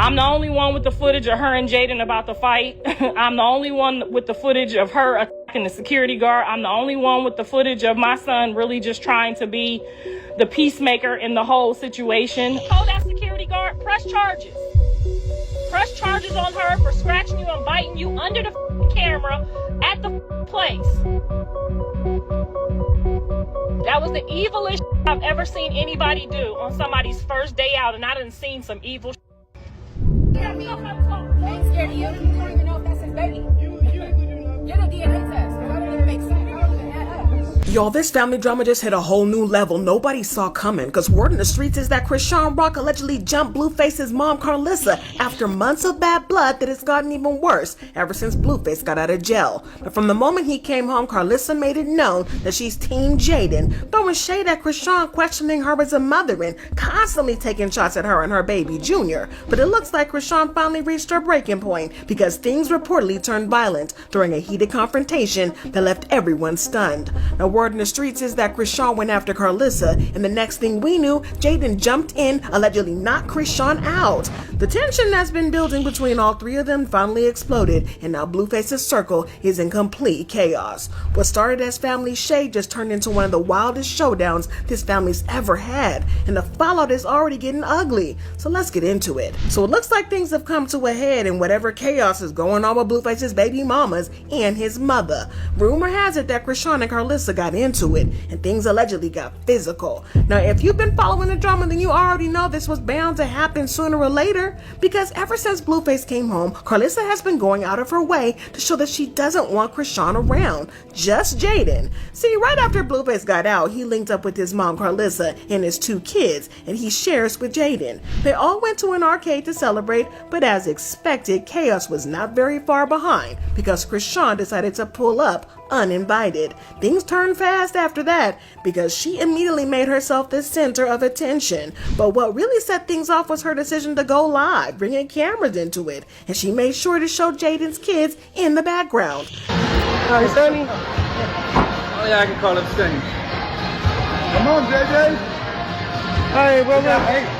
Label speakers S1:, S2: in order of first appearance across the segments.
S1: I'm the only one with the footage of her and Jayden about to fight. I'm the only one with the footage of her attacking the security guard. I'm the only one with the footage of my son really just trying to be the peacemaker in the whole situation. Told that security guard, press charges. Press charges on her for scratching you and biting you under the camera at the place. That was the evilest I've ever seen anybody do on somebody's first day out, and I done seen some evil
S2: I ain't scared of you. You don't even know if that's his baby. Get a DNA test. That don't even make sense. That don't even add up.
S3: Y'all, this family drama just hit a whole new level nobody saw coming, because word in the streets is that Chrisean Rock allegedly jumped Blueface's mom Karlissa after months of bad blood that has gotten even worse ever since Blueface got out of jail. But from the moment he came home, Karlissa made it known that she's Team Jayden, throwing shade at Chrisean, questioning her as a mother and constantly taking shots at her and her baby, Junior. But it looks like Chrisean finally reached her breaking point, because things reportedly turned violent during a heated confrontation that left everyone stunned. Now, word in the streets is that Chrisean went after Karlissa, and the next thing we knew, Jayden jumped in, allegedly knocked Chrisean out. The tension that's been building between all three of them finally exploded, and now Blueface's circle is in complete chaos. What started as family shade just turned into one of the wildest showdowns this family's ever had, and the fallout is already getting ugly. So let's get into it. So it looks like things have come to a head in whatever chaos is going on with Blueface's baby mamas and his mother. Rumor has it that Chrisean and Karlissa got into it, and things allegedly got physical. Now, if you've been following the drama, then you already know this was bound to happen sooner or later, because ever since Blueface came home, Karlissa has been going out of her way to show that she doesn't want Chrisean around, just Jayden. See, right after Blueface got out, he linked up with his mom Karlissa and his two kids, and he shares with Jayden. They all went to an arcade to celebrate, but as expected, chaos was not very far behind, because Chrisean decided to pull up uninvited. Things turned fast after that, because she immediately made herself the center of attention. But what really set things off was her decision to go live, bringing cameras into it, and she made sure to show Jayden's kids in the background.
S4: Hi, Sonny. Oh yeah, I can call him Sonny. Come on, JJ. Hey, brother. Hey.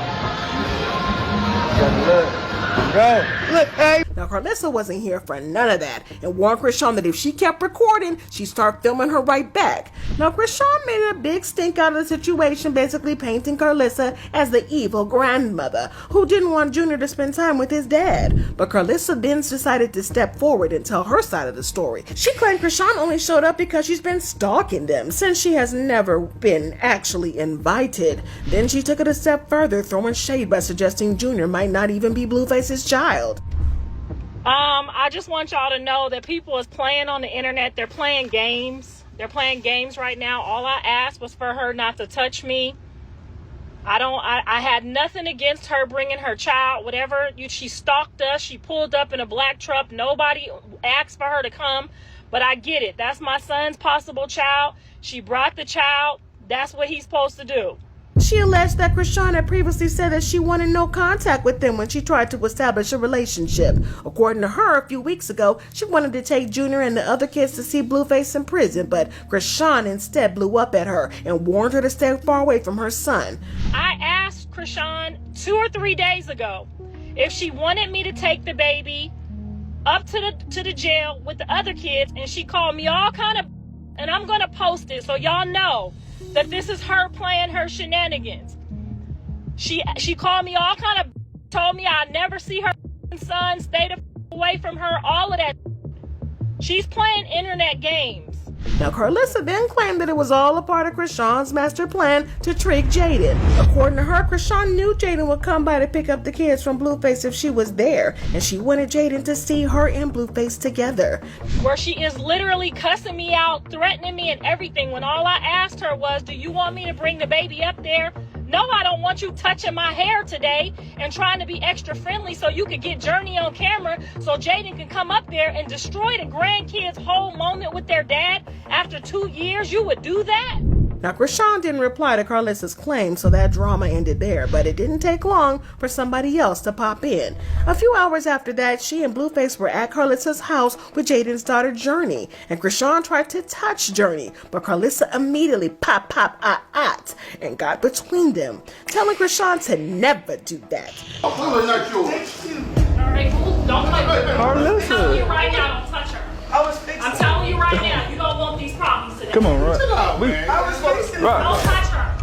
S4: Go. Look, hey.
S3: Now, Karlissa wasn't here for none of that, and warned Chrisean that if she kept recording, she'd start filming her right back. Now, Chrisean made a big stink out of the situation, basically painting Karlissa as the evil grandmother who didn't want Junior to spend time with his dad. But Karlissa then decided to step forward and tell her side of the story. She claimed Chrisean only showed up because she's been stalking them, since she has never been actually invited. Then she took it a step further, throwing shade by suggesting Junior might not even be Blueface's child.
S1: I just want y'all to know that people is playing on the internet. They're playing games. They're playing games right now. All I asked was for her not to touch me. I had nothing against her bringing her child, she stalked us. She pulled up in a black truck. Nobody asked for her to come, but I get it. That's my son's possible child. She brought the child. That's what he's supposed to do.
S3: She alleged that Chrisean had previously said that she wanted no contact with them when she tried to establish a relationship. According to her, a few weeks ago, she wanted to take Junior and the other kids to see Blueface in prison, but Chrisean instead blew up at her and warned her to stay far away from her son.
S1: I asked Chrisean 2 or 3 days ago if she wanted me to take the baby up to the jail with the other kids, and she called me all kind of, and I'm going to post it so y'all know that this is her playing her shenanigans. She called me all kind of, told me I'd never see her son, stay the away from her, all of that. She's playing internet games.
S3: Now, Karlissa then claimed that it was all a part of Chrisean's master plan to trick Jayden. According to her, Chrisean knew Jayden would come by to pick up the kids from Blueface if she was there, and she wanted Jayden to see her and Blueface together.
S1: Where she is literally cussing me out, threatening me and everything, when all I asked her was, do you want me to bring the baby up there? No, I don't want you touching my hair today and trying to be extra friendly so you could get Journey on camera so Jayden can come up there and destroy the grandkids' whole moment with their dad after 2 years. You would do that?
S3: Now, Chrisean didn't reply to Karlissa's claim, so that drama ended there, but it didn't take long for somebody else to pop in. A few hours after that, she and Blueface were at Karlissa's house with Jayden's daughter, Journey, and Chrisean tried to touch Journey, but Karlissa immediately pop, and got between them, telling Chrisean to never do that.
S1: All right, don't play with her.
S4: Karlissa.
S1: I'm telling you right now, don't touch her. I'm telling you right now, you don't want these problems today.
S4: Come on, right.
S1: Don't touch her.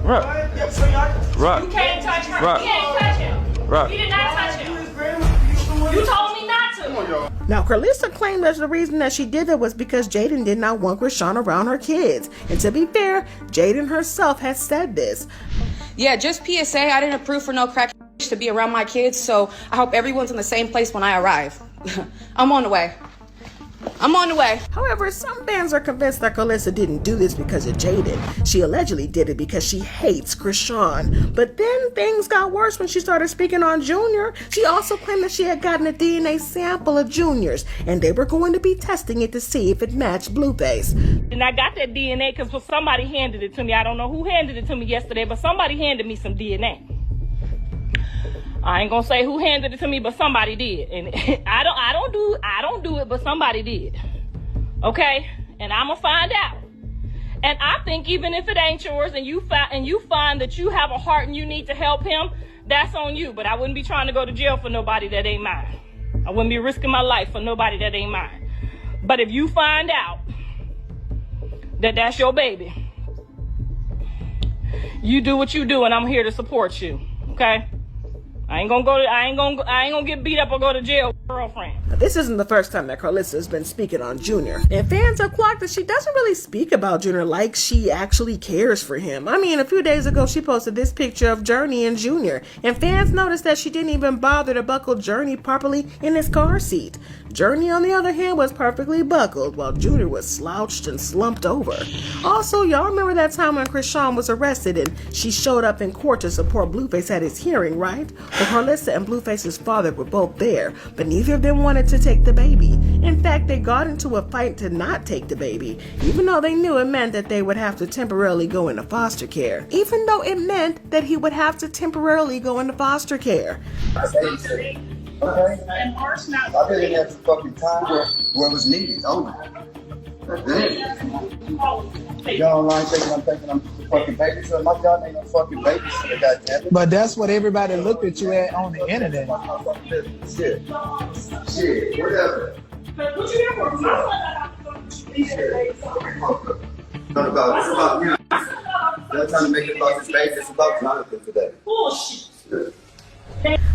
S4: Right.
S1: You can't touch her.
S4: Right.
S1: You can't touch him.
S4: Right.
S1: You did not touch him. You told me not to.
S3: Now, Karlissa claimed that the reason that she did that was because Jayden did not want Chrisean around her kids. And to be fair, Jayden herself has said this.
S2: Yeah, just PSA, I didn't approve for no crack to be around my kids, so I hope everyone's in the same place when I arrive. I'm on the way.
S3: However, some fans are convinced that Karlissa didn't do this because of Jayden. She allegedly did it because she hates Chrisean. But then things got worse when she started speaking on Junior. She also claimed that she had gotten a DNA sample of Junior's, and they were going to be testing it to see if it matched Blueface.
S1: And I got that DNA because somebody handed it to me. I don't know who handed it to me yesterday, but somebody handed me some DNA. I ain't gonna say who handed it to me, but somebody did. And I don't do it, but somebody did. Okay? And I'm gonna find out. And I think even if it ain't yours and you find that you have a heart and you need to help him, that's on you. But I wouldn't be trying to go to jail for nobody that ain't mine. I wouldn't be risking my life for nobody that ain't mine. But if you find out that that's your baby, you do what you do, and I'm here to support you. Okay? I ain't gonna get beat up or go to jail with a girlfriend.
S3: Now, this isn't the first time that Karlissa has been speaking on Junior, and fans have clocked that she doesn't really speak about Junior like she actually cares for him. I mean, a few days ago she posted this picture of Journey and Junior, and fans noticed that she didn't even bother to buckle Journey properly in his car seat. Journey, on the other hand, was perfectly buckled, while Junior was slouched and slumped over. Also, y'all remember that time when Chrisean was arrested and she showed up in court to support Blueface at his hearing, right? Well, Karlissa and Blueface's father were both there, but neither of them wanted to take the baby. In fact, they got into a fight to not take the baby, even though they knew it meant that they would have to temporarily go into foster care. Even though it meant that he would have to temporarily go into foster care.
S5: Okay. I've been in there for fucking time where it was needed. Oh. Y'all like I'm thinking I'm fucking babysitter. My God ain't no fucking babysitter, goddammit.
S6: But that's what everybody looked at you at on the internet.
S5: Shit, whatever.
S1: What you here for?
S5: Not about it's about you. They're trying to make it about this baby. It's about Jonathan today.
S1: Bullshit.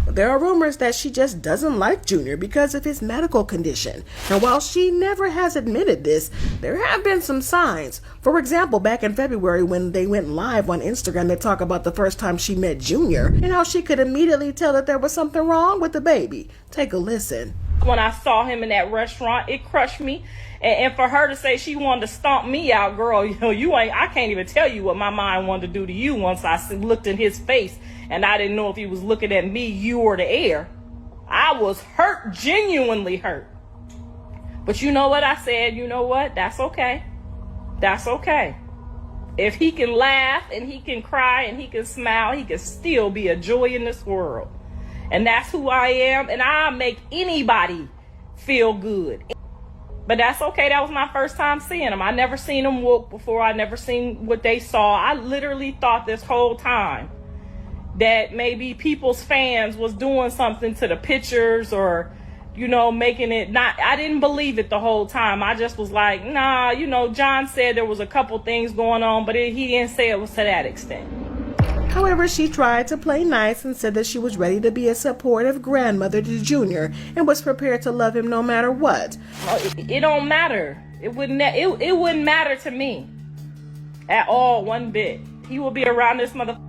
S3: There are rumors that she just doesn't like Junior because of his medical condition. And while she never has admitted this, there have been some signs. For example, back in February when they went live on Instagram to talk about the first time she met Junior and how she could immediately tell that there was something wrong with the baby. Take a listen.
S1: When I saw him in that restaurant, it crushed me. And for her to say she wanted to stomp me out, girl, I can't even tell you what my mind wanted to do to you once I looked in his face and I didn't know if he was looking at me, you, or the air. I was hurt, genuinely hurt. But you know what I said? You know what? That's okay. That's okay. If he can laugh and he can cry and he can smile, he can still be a joy in this world. And that's who I am, and I'll make anybody feel good. But that's okay. That was my first time seeing him. I never seen him walk before. I never seen what they saw. I literally thought this whole time that maybe people's fans was doing something to the pictures or, making it not. I didn't believe it the whole time. I just was like, nah, John said there was a couple things going on, but he didn't say it was to that extent.
S3: However, she tried to play nice and said that she was ready to be a supportive grandmother to Junior and was prepared to love him no matter what.
S1: It don't matter. It wouldn't matter to me at all, one bit. He will be around this motherfucker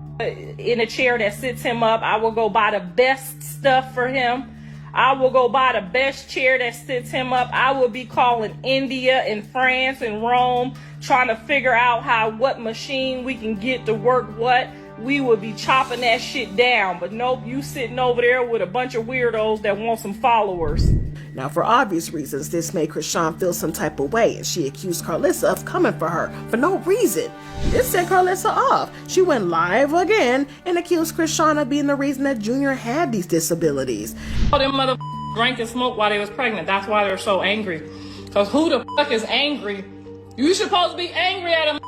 S1: in a chair that sits him up. I will go buy the best stuff for him. I will go buy the best chair that sits him up. I will be calling India and France and Rome, trying to figure out what machine we can get to work what. we would be chopping that shit down. But nope, you sitting over there with a bunch of weirdos that want some followers.
S3: Now, for obvious reasons, this made Chrisean feel some type of way, and she accused Karlissa of coming for her for no reason. This set Karlissa off. She went live again and accused Chrisean of being the reason that Junior had these disabilities.
S1: All them mother drank and smoked while they was pregnant. That's why they're so angry. Because who the fuck is angry? You supposed to be angry at a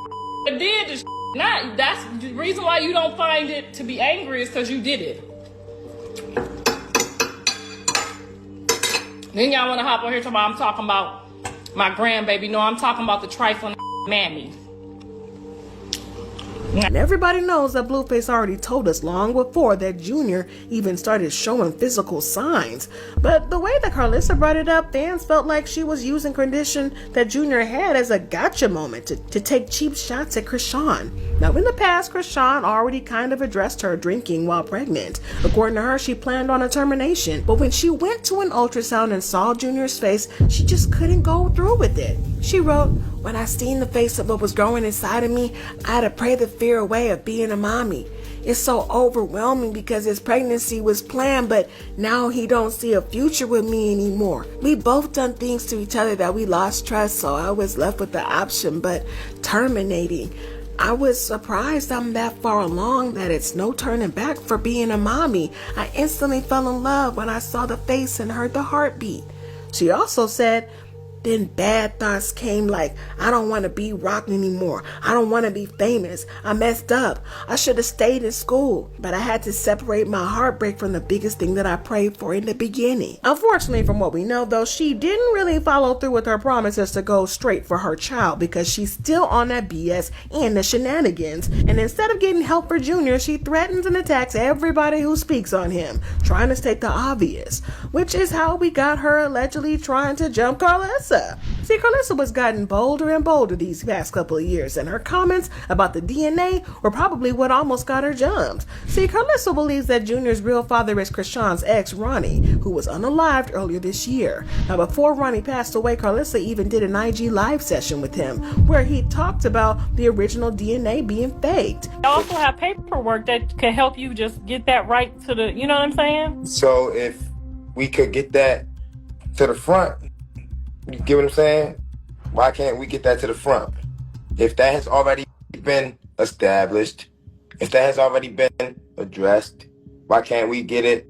S1: that did this. Not, that's the reason why you don't find it to be angry is because you did it. Then y'all want to hop on here talking about I'm talking about my grandbaby. No, I'm talking about the trifling mammy.
S3: And everybody knows that Blueface already told us long before that Junior even started showing physical signs. But the way that Karlissa brought it up, fans felt like she was using condition that Junior had as a gotcha moment to take cheap shots at Chrisean. Now, in the past, Chrisean already kind of addressed her drinking while pregnant. According to her, she planned on a termination. But when she went to an ultrasound and saw Junior's face, she just couldn't go through with it. She wrote, "When I seen the face of what was growing inside of me, I had to pray the fear away of being a mommy. It's so overwhelming because his pregnancy was planned, but now he don't see a future with me anymore. We both done things to each other that we lost trust, so I was left with the option, but terminating. I was surprised I'm that far along that it's no turning back for being a mommy. I instantly fell in love when I saw the face and heard the heartbeat." She also said, "Then bad thoughts came like, I don't want to be rock anymore. I don't want to be famous. I messed up. I should have stayed in school. But I had to separate my heartbreak from the biggest thing that I prayed for in the beginning." Unfortunately, from what we know, though, she didn't really follow through with her promises to go straight for her child because she's still on that BS and the shenanigans. And instead of getting help for Junior, she threatens and attacks everybody who speaks on him, trying to state the obvious, which is how we got her allegedly trying to jump Karlissa. See, Karlissa was gotten bolder and bolder these past couple of years, and her comments about the DNA were probably what almost got her jumped. See, Karlissa believes that Junior's real father is Chrisean's ex, Ronnie, who was unalived earlier this year. Now, before Ronnie passed away, Karlissa even did an IG live session with him, where he talked about the original DNA being faked.
S1: I also have paperwork that can help you just get that right to the, you know what I'm saying?
S7: So if we could get that to the front, you get what I'm saying? Why can't we get that to the front? If that has already been established, if that has already been addressed, why can't we get it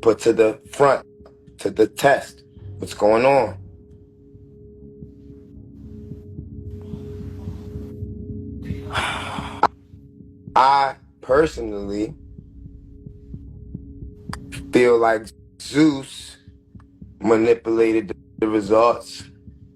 S7: put to the front, to the test? What's going on? I personally feel like Zeus manipulated the results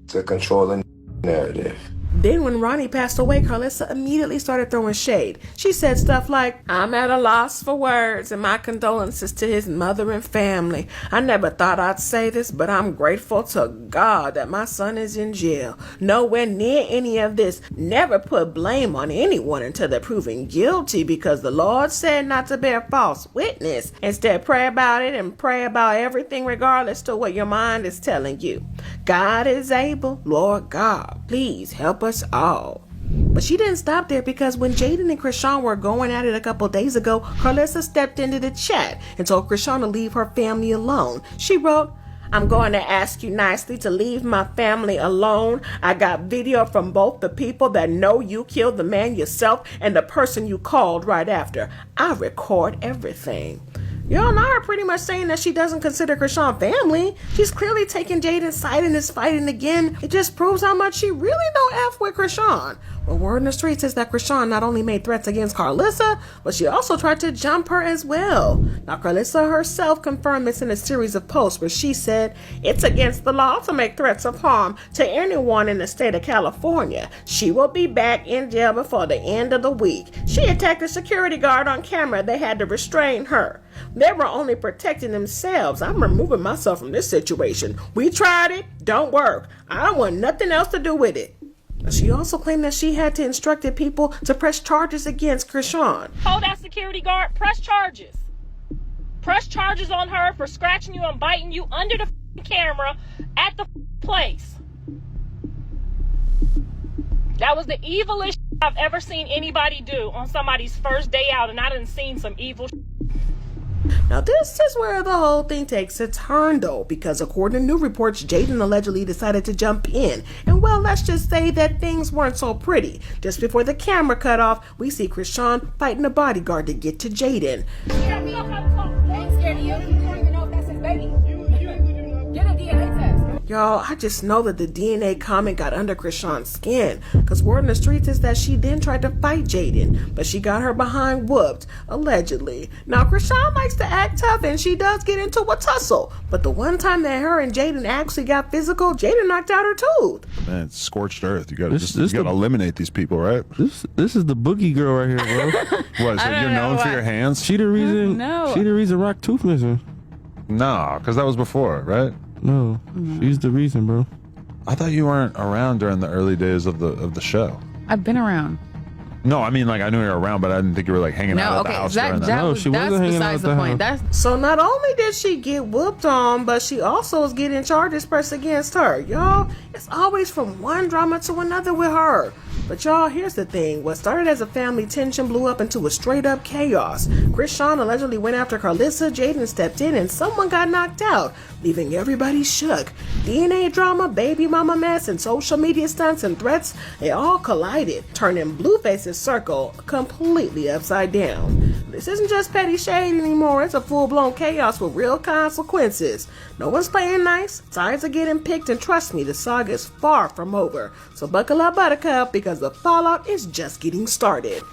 S7: to control the narrative.
S3: Then when Ronnie passed away, Karlissa immediately started throwing shade. She said stuff like, "I'm at a loss for words and my condolences to his mother and family. I never thought I'd say this, but I'm grateful to God that my son is in jail. Nowhere near any of this. Never put blame on anyone until they're proven guilty because the Lord said not to bear false witness. Instead, pray about it and pray about everything regardless to what your mind is telling you. God is able. Lord God, please help us all." But she didn't stop there because when Jayden and Chrisean were going at it a couple days ago, Karlissa stepped into the chat and told Chrisean to leave her family alone. She wrote, "I'm going to ask you nicely to leave my family alone. I got video from both the people that know you killed the man yourself and the person you called right after. I record everything." Y'all and I are pretty much saying that she doesn't consider Chrisean family. She's clearly taking Jayden's side and is fighting again. It just proves how much she really don't F with Chrisean. But word in the streets is that Chrisean not only made threats against Karlissa, but she also tried to jump her as well. Now, Karlissa herself confirmed this in a series of posts where she said, "It's against the law to make threats of harm to anyone in the state of California. She will be back in jail before the end of the week. She attacked a security guard on camera. They had to restrain her. They were only protecting themselves. I'm removing myself from this situation. We tried it. Don't work. I don't want nothing else to do with it." She also claimed that she had to instructed people to press charges against Chrisean.
S1: Hold that security guard, press charges. Press charges on her for scratching you and biting you under the camera at the place. That was the evilest I've ever seen anybody do on somebody's first day out, and I done seen some evil
S3: Now this is where the whole thing takes a turn though, because according to new reports, Jayden allegedly decided to jump in. And well, let's just say that things weren't so pretty. Just before the camera cut off, we see Chrisean fighting a bodyguard to get to Jayden.
S2: I ain't scared of you. You don't even know if that's his baby. Get a DNA test.
S3: Y'all, I just know that the DNA comment got under Chrisean's skin, because word in the streets is that she then tried to fight Jayden, but she got her behind whooped, allegedly. Now, Chrisean likes to act tough, and she does get into a tussle, but the one time that her and Jayden actually got physical, Jayden knocked out her tooth.
S8: Man, it's scorched earth. You gotta eliminate these people, right?
S9: This is the boogie girl right here, bro.
S8: What, so you're known for your hands?
S9: She the reason.
S10: No.
S9: She the reason Rock Tooth missing.
S8: No, because that was before, right?
S9: No, she's the reason, bro.
S8: I thought you weren't around during the early days of the show.
S10: I've been around.
S8: No, I mean, like, I knew you were around, but I didn't think you were, like, hanging out at the house during that.
S9: No, she wasn't hanging out
S10: besides
S9: at the
S10: the point.
S9: house.
S3: So not only did she get whooped on, but she also is getting charges pressed against her. Y'all, it's always from one drama to another with her. But y'all, here's the thing. What started as a family tension blew up into a straight up chaos. Chrisean allegedly went after Karlissa, Jayden stepped in, and someone got knocked out, leaving everybody shook. DNA drama, baby mama mess, and social media stunts and threats, they all collided, turning Blueface's circle completely upside down. This isn't just petty shade anymore, it's a full-blown chaos with real consequences. No one's playing nice, sides are getting picked, and trust me, the saga is far from over. So buckle up, Buttercup, because the fallout is just getting started.